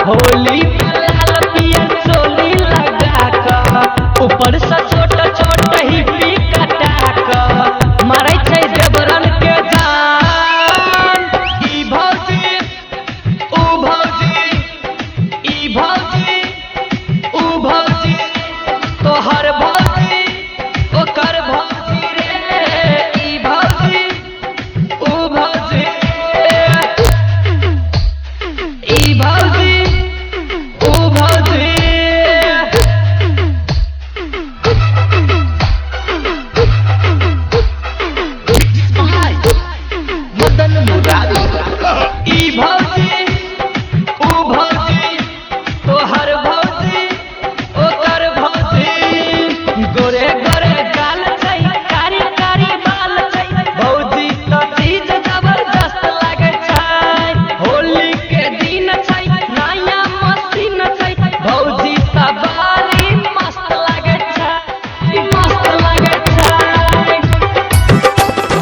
होली में लाल पियर चोली लगा कर ऊपर से छोट छोट ही पी कटा कर मारै छै देवरन के जान। ई भौजी ऊ भौजी ई भौजी ऊ भौजी तोहर भौजी ओकर भौजी रे। ई भौजी ऊ भौजी ई भौजी ऊ भौजी। मदन मुरारी। ई भौजी ऊ भौजी तोहर भौजी ओकर भौजी। गोरे गोरे गाल छै कारी कारी बाल छै भौजी तो चीज जबरदस्त लागे छै। होली के दिन छै नया मशीन छै भौजी तो बड़ी मस्त लागे छै मस्त लागे छै।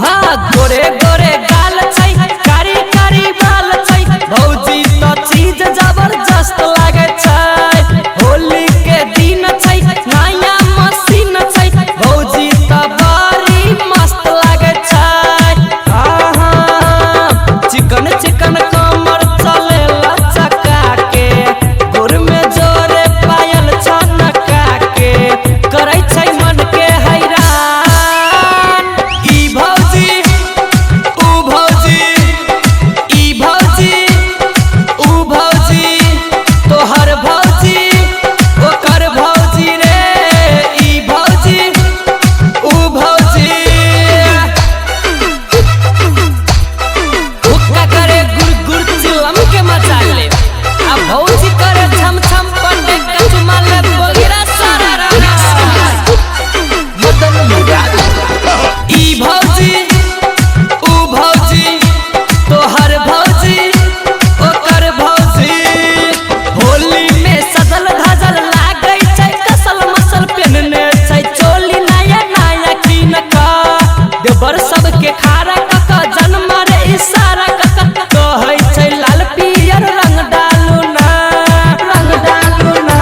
हाँ गोरे गोरे गाल छै कारी कारी बाल छै भौजी तो चीज जबरदस्त लागे छै। होली के दिन छै नया मशीन छै भौजी तो बड़ी मस्त लागे छै। चिकन चिकन कमर चले लचका के गोर में जोरे पायल छनका के करै छै मन के हैरान। ई भौजी ऊ भौजी ई भौजी ऊ भौजी तोहर भौजी ओकर भौजी रे। ई भौजी ऊ भौजी हुक्का करे गुड़ गुड़ चिलम के मचा ले आ भौजी करे छम छम पंडे का चुमा ले बोगिरा सारा रहा। मदन मुरारी। ई भौजी ऊ भौजी तोहर भौजी ओकर भौजी। होली में सजल धजल लागै छै कसल मसल पेनने छै चोली नया नया कीन का देवर सबके खारा कका जन्म रे इशारा कका कहै छै लाल पियर रंग डालू ना रंग डालू ना।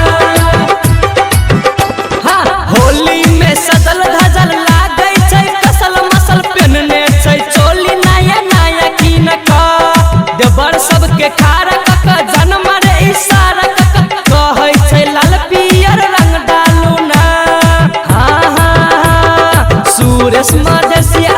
हाँ होली में सजल धजल लागै छै कसल मसल पेनने छै चोली नया नया कीन का देवर सबके खारा कका जन्म रे इशारा कका कहै छै लाल पियर रंग डालू ना। हाँ हाँ सुरेश मदेशिया